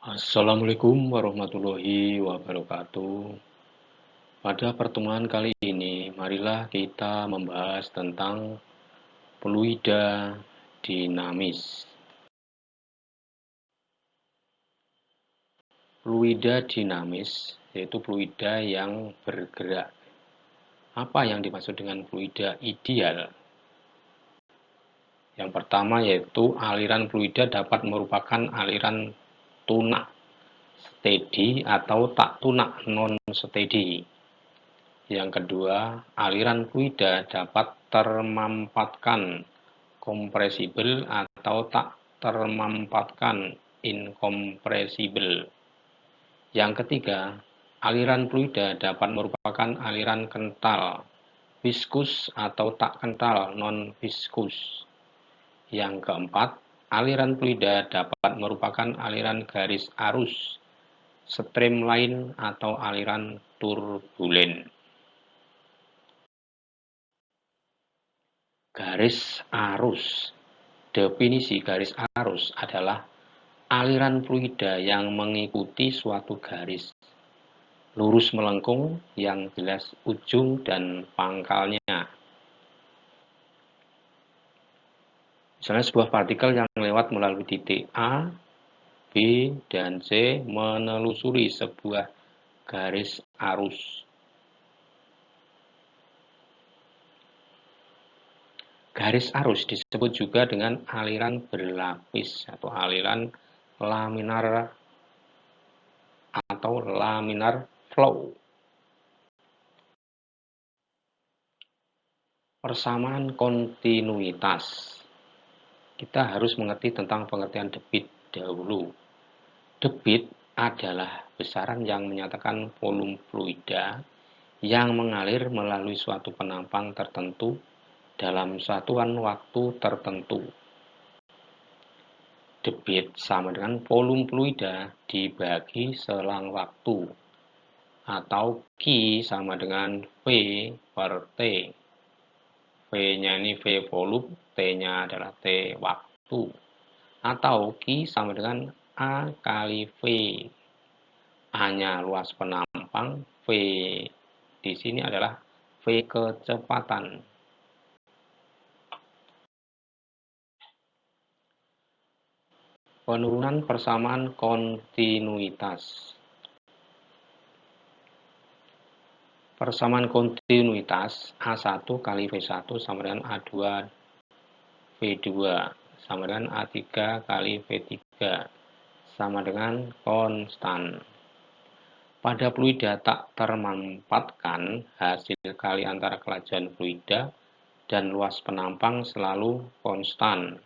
Assalamualaikum warahmatullahi wabarakatuh. Pada pertemuan kali ini, marilah kita membahas tentang fluida dinamis. Fluida dinamis yaitu fluida yang bergerak. Apa yang dimaksud dengan fluida ideal? Yang pertama yaitu aliran fluida dapat merupakan aliran tunak, steady atau tak tunak, non-steady. Yang kedua, aliran fluida dapat termampatkan, kompresibel atau tak termampatkan, inkompresibel. Yang ketiga, aliran fluida dapat merupakan aliran kental, viskus atau tak kental, non-viskus. Yang keempat, aliran fluida dapat merupakan aliran garis arus, streamline atau aliran turbulen. Garis arus. Definisi garis arus adalah aliran fluida yang mengikuti suatu garis lurus melengkung yang jelas ujung dan pangkalnya. Misalnya sebuah partikel yang lewat melalui titik A, B, dan C menelusuri sebuah garis arus. Garis arus disebut juga dengan aliran berlapis atau aliran laminar atau laminar flow. Persamaan kontinuitas. Kita harus mengerti tentang pengertian debit dahulu. Debit adalah besaran yang menyatakan volume fluida yang mengalir melalui suatu penampang tertentu dalam satuan waktu tertentu. Debit sama dengan volume fluida dibagi selang waktu, atau Q sama dengan V per T. V-nya ini V volume, T-nya adalah T waktu. Atau Q sama dengan A kali V. A-nya luas penampang, V di sini adalah V kecepatan. Penurunan persamaan kontinuitas. Persamaan kontinuitas A1 kali V1 sama dengan A2 V2 sama dengan A3 kali V3 sama dengan konstan. Pada fluida tak termampatkan, hasil kali antara kelajuan fluida dan luas penampang selalu konstan,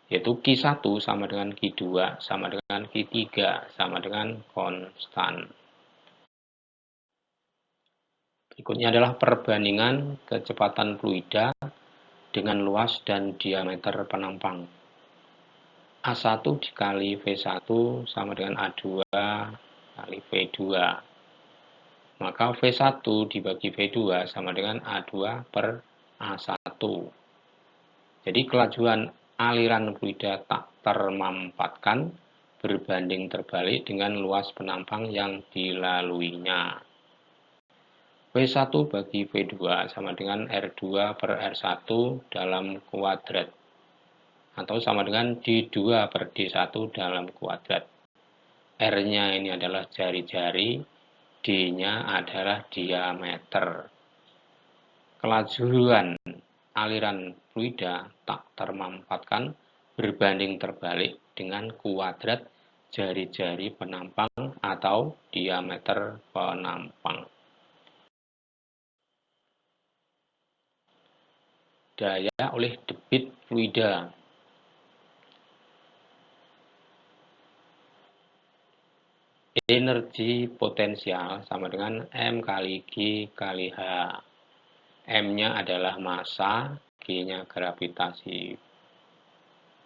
yaitu Q1 sama dengan Q2 sama dengan Q3 sama dengan konstan. Berikutnya adalah perbandingan kecepatan fluida dengan luas dan diameter penampang. A1 dikali V1 sama dengan A2 kali V2. Maka V1 dibagi V2 sama dengan A2 per A1. Jadi kelajuan aliran fluida tak termampatkan berbanding terbalik dengan luas penampang yang dilaluinya. V1 bagi V2 sama dengan R2 per R1 dalam kuadrat. Atau sama dengan D2 per D1 dalam kuadrat. R-nya ini adalah jari-jari, D-nya adalah diameter. Kelajuan aliran fluida tak termampatkan berbanding terbalik dengan kuadrat jari-jari penampang atau diameter penampang. Daya oleh debit fluida. Energi potensial sama dengan M kali G kali H. M-nya adalah massa, G-nya gravitasi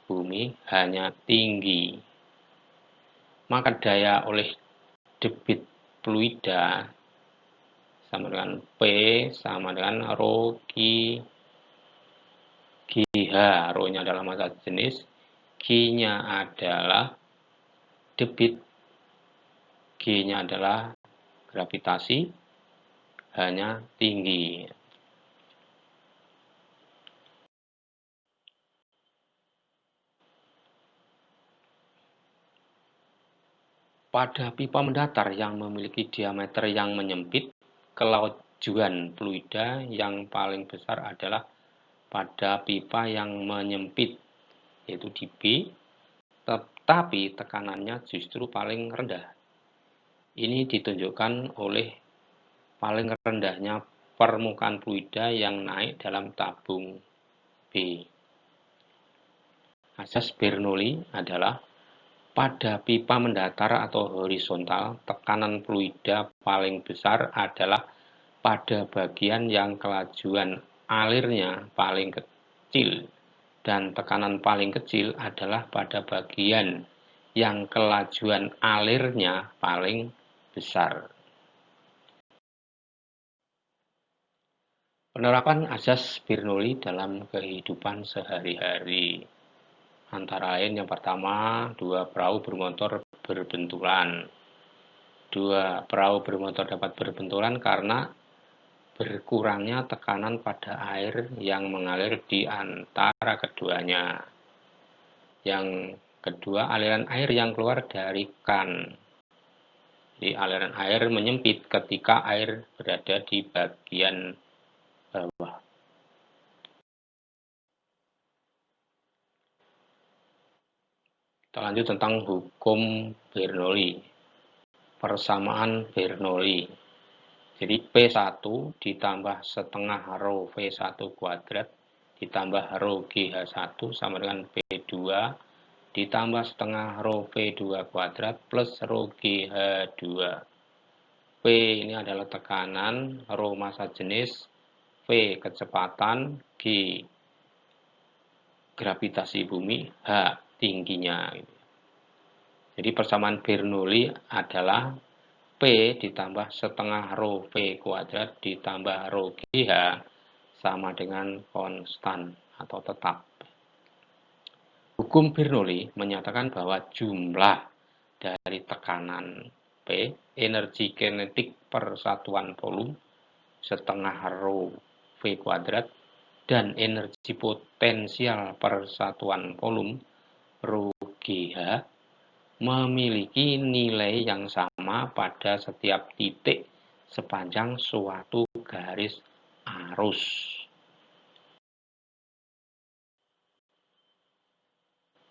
bumi, H-nya tinggi. Maka daya oleh debit fluida sama dengan P sama dengan rho Q GH. Rho-nya adalah massa jenis, Q-nya adalah debit, G-nya adalah gravitasi, H-nya tinggi. Pada pipa mendatar yang memiliki diameter yang menyempit, kelajuan fluida yang paling besar adalah pada pipa yang menyempit, yaitu di B, tetapi tekanannya justru paling rendah. Ini ditunjukkan oleh paling rendahnya permukaan fluida yang naik dalam tabung B. Asas Bernoulli adalah pada pipa mendatar atau horizontal, tekanan fluida paling besar adalah pada bagian yang kelajuan alirnya paling kecil, dan tekanan paling kecil adalah pada bagian yang kelajuan alirnya paling besar. Penerapan asas Bernoulli dalam kehidupan sehari-hari. Antara lain yang pertama, dua perahu bermotor berbenturan. Dua perahu bermotor dapat berbenturan karena berkurangnya tekanan pada air yang mengalir di antara keduanya. Yang kedua, aliran air yang keluar dari kan. Jadi aliran air menyempit ketika air berada di bagian bawah. Kita lanjut tentang hukum Bernoulli. Persamaan Bernoulli. Jadi P1 ditambah setengah rho V1 kuadrat ditambah rho GH1 sama dengan P2 ditambah setengah rho V2 kuadrat plus rho GH2. P ini adalah tekanan, rho massa jenis, V kecepatan, G gravitasi bumi, H tingginya. Jadi persamaan Bernoulli adalah P ditambah setengah rho V kuadrat ditambah rho GH sama dengan konstan atau tetap. Hukum Bernoulli menyatakan bahwa jumlah dari tekanan P, energi kinetik per satuan volume, setengah rho V kuadrat, dan energi potensial per satuan volume, rho GH, memiliki nilai yang sama pada setiap titik sepanjang suatu garis arus.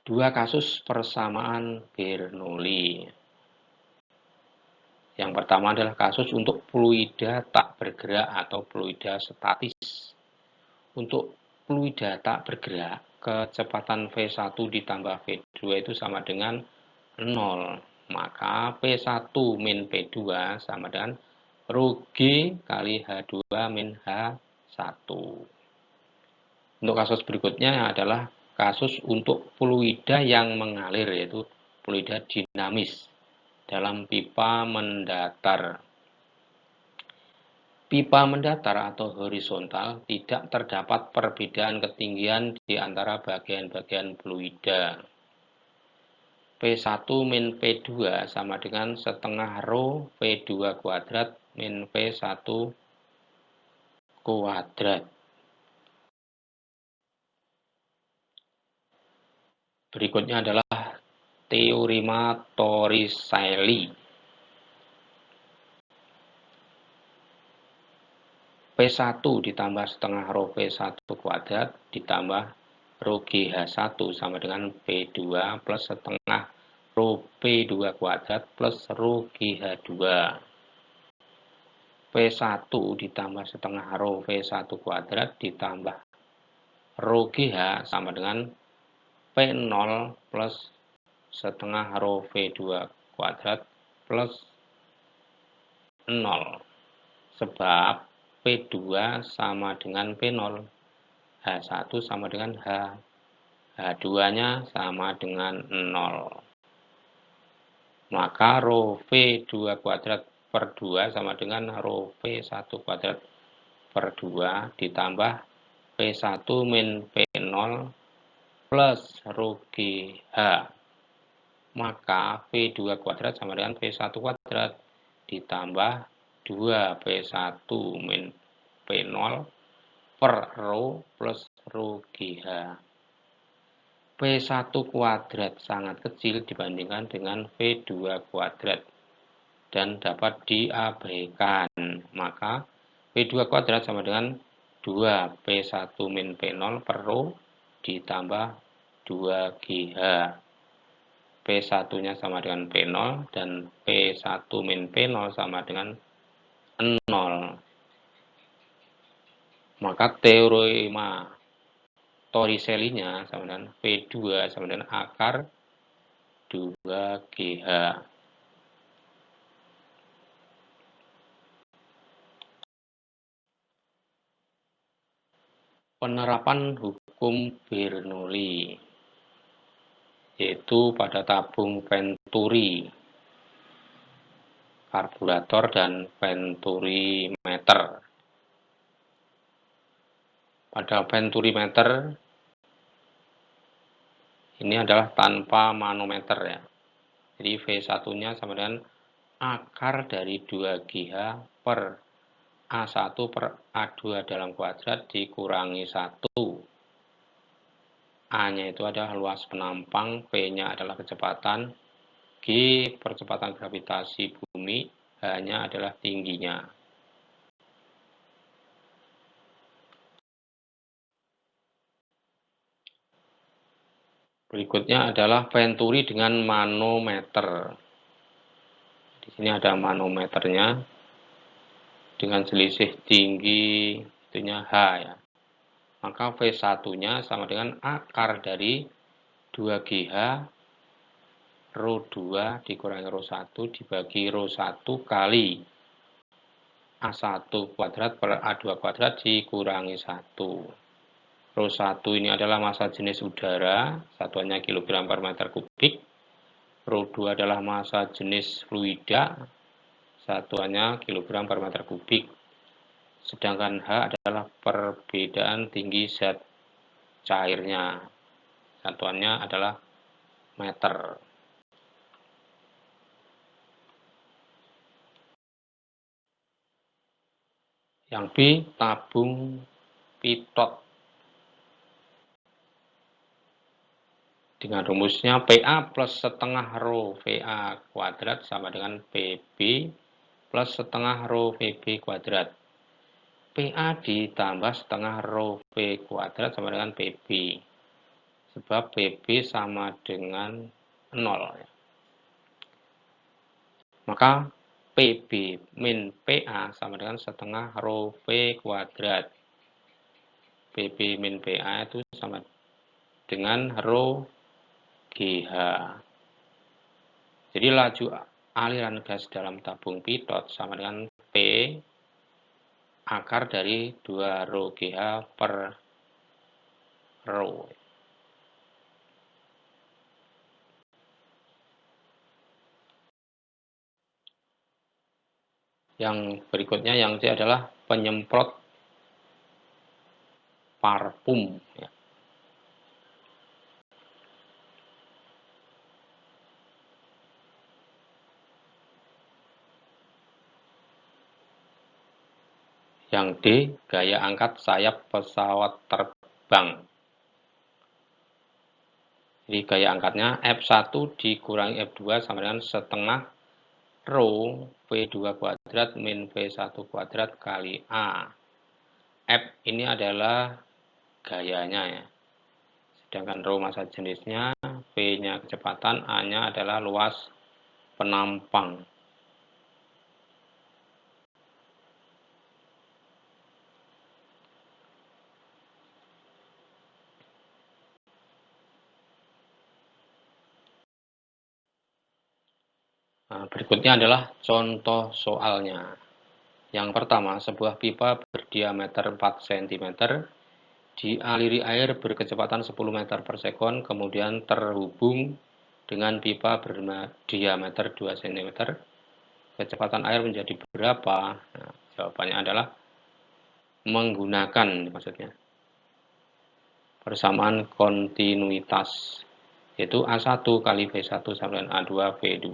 Dua kasus persamaan Bernoulli. Yang pertama adalah kasus untuk fluida tak bergerak atau fluida statis. Untuk fluida tak bergerak, kecepatan V1 ditambah V2 itu sama dengan 0. Maka P1 min P2 sama dengan rho G kali H2 min H1. Untuk kasus berikutnya adalah kasus untuk fluida yang mengalir, yaitu fluida dinamis dalam pipa mendatar. Pipa mendatar atau horizontal tidak terdapat perbedaan ketinggian di antara bagian-bagian fluida. P1 min P2 sama dengan setengah rho V2 kuadrat min V1 kuadrat. Berikutnya adalah teorema Torricelli. P1 ditambah setengah rho V1 kuadrat ditambah rho GH1 sama dengan P2 plus setengah rho P2 kuadrat plus rho GH2. P1 ditambah setengah rho V1 kuadrat ditambah rho GH sama dengan P0 plus setengah rho V2 kuadrat plus 0. Sebab P2 sama dengan P0, H1 sama dengan H, H2-nya sama dengan 0. Maka rho V2 kuadrat per 2 sama dengan rho V1 kuadrat per 2 ditambah P1 min P0 plus rho GH. Maka V2 kuadrat sama dengan V1 kuadrat ditambah 2P1 min P0 per rho plus rho GH. P1 kuadrat sangat kecil dibandingkan dengan V2 kuadrat dan dapat diabaikan. Maka V2 kuadrat sama dengan 2P1 min P0 per rho ditambah 2GH. P1-nya sama dengan P0 dan P1 min P0 sama dengan 0. Maka teorema Torricelli-nya sama dengan V2 sama dengan akar 2GH. Penerapan hukum Bernoulli yaitu pada tabung Venturi, karburator, dan Venturimeter. Pada Venturimeter ini adalah tanpa manometer ya. Jadi V1-nya sama dengan akar dari 2GH per A1 per A2 dalam kuadrat dikurangi 1. A-nya itu adalah luas penampang, P-nya adalah kecepatan, G percepatan gravitasi bumi, H-nya adalah tingginya. Berikutnya adalah Venturi dengan manometer. Di sini ada manometernya dengan selisih tinggi itunya H ya. Maka V1-nya sama dengan akar dari 2GH rho 2 dikurangi rho 1 dibagi rho 1 kali A1 kuadrat per A2 kuadrat dikurangi 1. Rho 1 ini adalah massa jenis udara, satuannya kilogram per meter kubik. Rho 2 adalah massa jenis fluida, satuannya kilogram per meter kubik. Sedangkan H adalah perbedaan tinggi zat cairnya, satuannya adalah meter. Yang B, tabung pitot. Dengan rumusnya PA plus setengah rho VA kuadrat sama dengan PB plus setengah rho VB kuadrat. PA ditambah setengah rho V kuadrat sama dengan PB. Sebab PB sama dengan 0. Maka PB min PA sama dengan setengah rho V kuadrat. PB min PA itu sama dengan rho GH. Jadi laju aliran gas dalam tabung pitot sama dengan P akar dari 2 rho GH per rho. Yang berikutnya yang C adalah penyemprot parfum ya. Yang D, gaya angkat sayap pesawat terbang. Jadi gaya angkatnya F1 dikurangi F2 sama dengan setengah rho V2 kuadrat min V1 kuadrat kali A. F ini adalah gayanya ya. Sedangkan rho massa jenisnya, V-nya kecepatan, A-nya adalah luas penampang. Nah, berikutnya adalah contoh soalnya. Yang pertama, sebuah pipa berdiameter 4 cm dialiri air berkecepatan 10 meter per sekon, kemudian terhubung dengan pipa berdiameter 2 cm. Kecepatan air menjadi berapa? Nah, jawabannya adalah menggunakan maksudnya. persamaan kontinuitas, yaitu A1 kali V1 sama dengan A2 V2.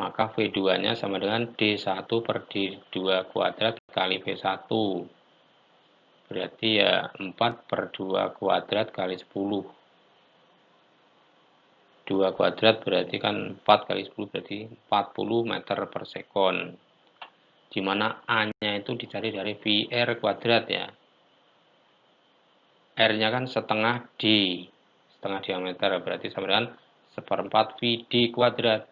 Maka V2-nya sama dengan D1 per D2 kuadrat kali V1. Berarti ya 4 per 2 kuadrat kali 10. 2 kuadrat berarti kan 4 kali 10 berarti 40 meter per sekon. Di mana A-nya itu dicari dari VR kuadrat ya. R-nya kan setengah D, setengah diameter, berarti sama dengan seperempat VD kuadrat.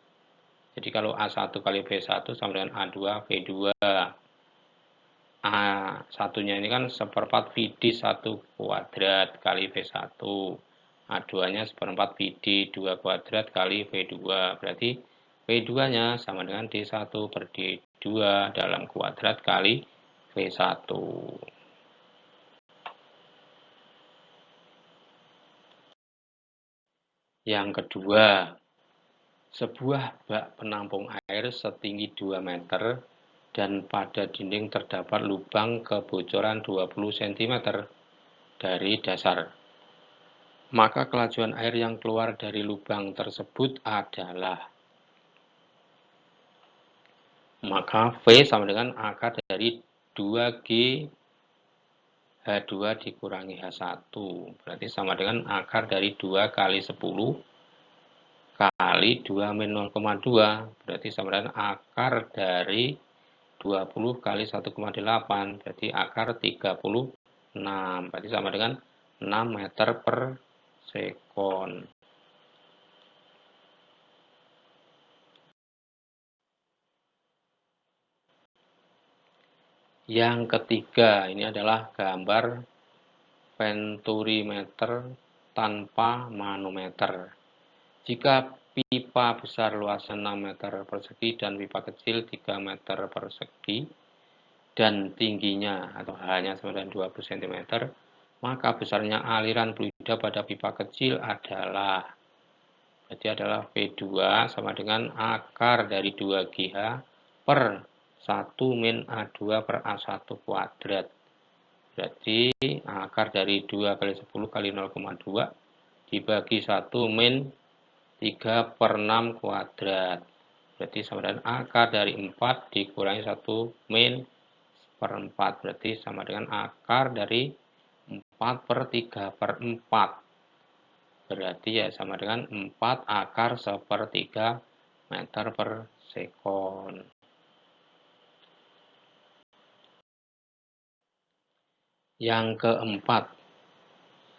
Jadi kalau A1 kali V1 sama dengan A2 V2. A1-nya ini kan seperempat VD 1 kuadrat kali V1. A2-nya seperempat VD 2 kuadrat kali V2. Berarti V2-nya sama dengan D1 per D2 dalam kuadrat kali V1. Yang kedua, sebuah bak penampung air setinggi 2 meter dan pada dinding terdapat lubang kebocoran 20 cm dari dasar. Maka kelajuan air yang keluar dari lubang tersebut adalah, maka V sama dengan akar dari 2G H2 dikurangi H1. Berarti sama dengan akar dari 2 kali 10 kali 2 min 0,2. Berarti sama dengan akar dari 20 kali 1,8. Berarti akar 36. Berarti sama dengan 6 meter per sekon. Yang ketiga, ini adalah gambar venturimeter tanpa manometer. Jika pipa besar luasnya 6 meter persegi dan pipa kecil 3 meter persegi dan tingginya atau hanya sama dengan 20 cm, maka besarnya aliran fluida pada pipa kecil adalah, jadi adalah V2 sama dengan akar dari 2GH per 1 min A2 per A1 kuadrat. Berarti akar dari 2 kali 10 kali 0,2 dibagi 1 min 3 per 6 kuadrat. Berarti sama dengan akar dari 4 dikurangi 1 min per 4. Berarti sama dengan akar dari 4 per 3 per 4. Berarti ya sama dengan 4 akar sepertiga meter per sekon. Yang keempat,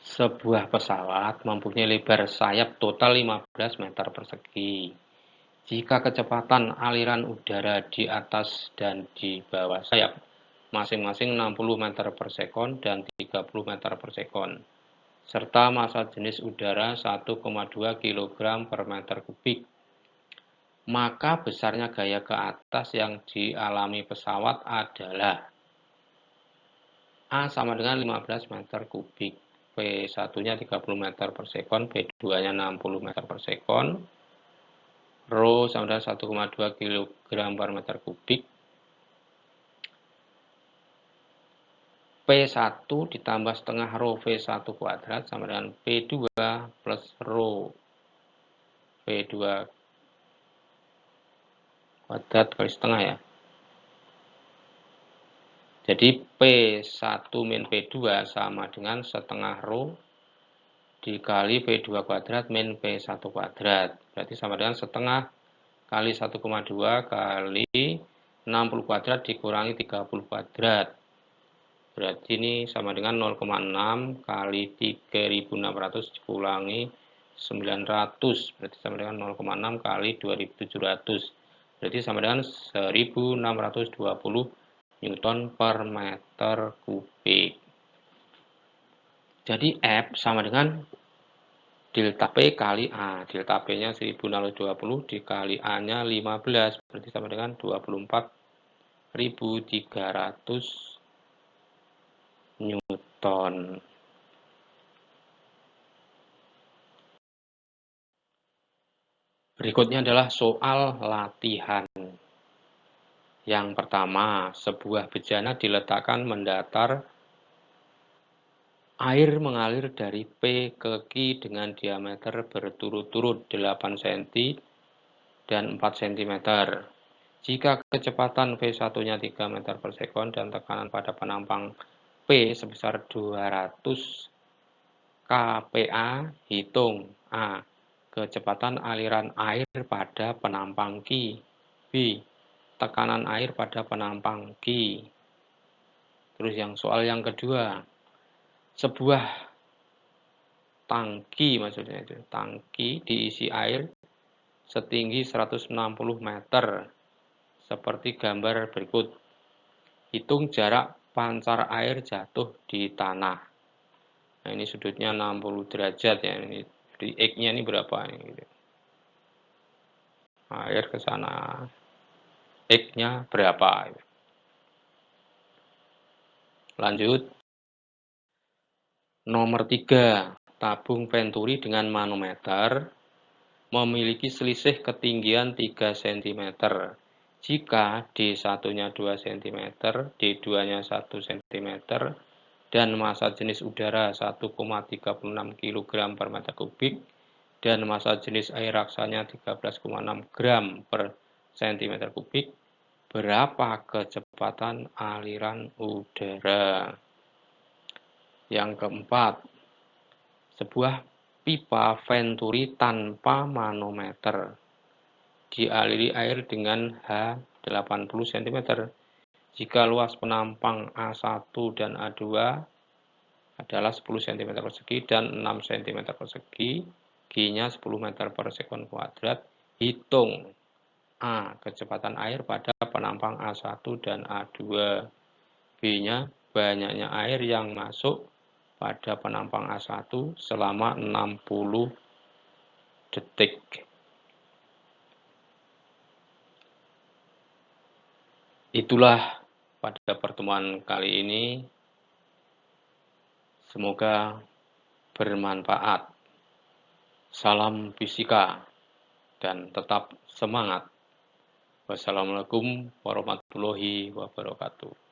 sebuah pesawat mempunyai lebar sayap total 15 meter persegi. Jika kecepatan aliran udara di atas dan di bawah sayap masing-masing 60 meter per sekon dan 30 meter per sekon, serta massa jenis udara 1,2 kg per meter kubik, maka besarnya gaya ke atas yang dialami pesawat adalah A sama dengan 15 meter kubik, P1-nya 30 meter per sekon, P2-nya 60 meter per sekon, Rho sama dengan 1,2 kg per meter kubik, P1 ditambah setengah Rho V1 kuadrat sama dengan P2 plus Rho V2 kuadrat kali setengah ya. Jadi P1 min P2 sama dengan setengah Rho dikali P2 kuadrat min P1 kuadrat. Berarti sama dengan setengah kali 1,2 kali 60 kuadrat dikurangi 30 kuadrat. Berarti ini sama dengan 0,6 kali 3600 dikurangi 900. Berarti sama dengan 0,6 kali 2700. Berarti sama dengan 1620 Newton per meter kubik. Jadi F sama dengan delta P kali A. Delta P-nya 1620 dikali A-nya 15. Berarti sama dengan 24.300 Newton. Berikutnya adalah soal latihan. Yang pertama, sebuah bejana diletakkan mendatar Air mengalir dari P ke Q dengan diameter berturut-turut 8 cm dan 4 cm. Jika kecepatan V1-nya 3 meter per sekon dan tekanan pada penampang P sebesar 200 kPa, hitung A. Kecepatan aliran air pada penampang Q. B. Tekanan air pada penampang Q. Terus soal yang kedua, sebuah tangki, maksudnya itu tangki diisi air setinggi 160 meter seperti gambar berikut. Hitung jarak pancar air jatuh di tanah. Nah, ini sudutnya 60 derajat ya. Ini di X-nya ini berapa ini gitu. Air ke sana. X-nya berapa? Lanjut. Nomor 3, tabung venturi dengan manometer memiliki selisih ketinggian 3 cm. Jika D1-nya 2 cm, D2-nya 1 cm, dan massa jenis udara 1,36 kg per meter kubik, dan massa jenis air raksanya 13,6 gram per cm kubik, berapa kecepatan aliran udara? Yang keempat, sebuah pipa venturi tanpa manometer dialiri air dengan H 80 cm. Jika luas penampang A1 dan A2 adalah 10 cm persegi dan 6 cm persegi, G-nya 10 meter per sekon kuadrat, hitung A. Kecepatan air pada penampang A1 dan A2. B-nya banyaknya air yang masuk pada penampang A1 selama 60 detik. Itulah pada pertemuan kali ini. Semoga bermanfaat. Salam fisika dan tetap semangat. Wassalamualaikum warahmatullahi wabarakatuh.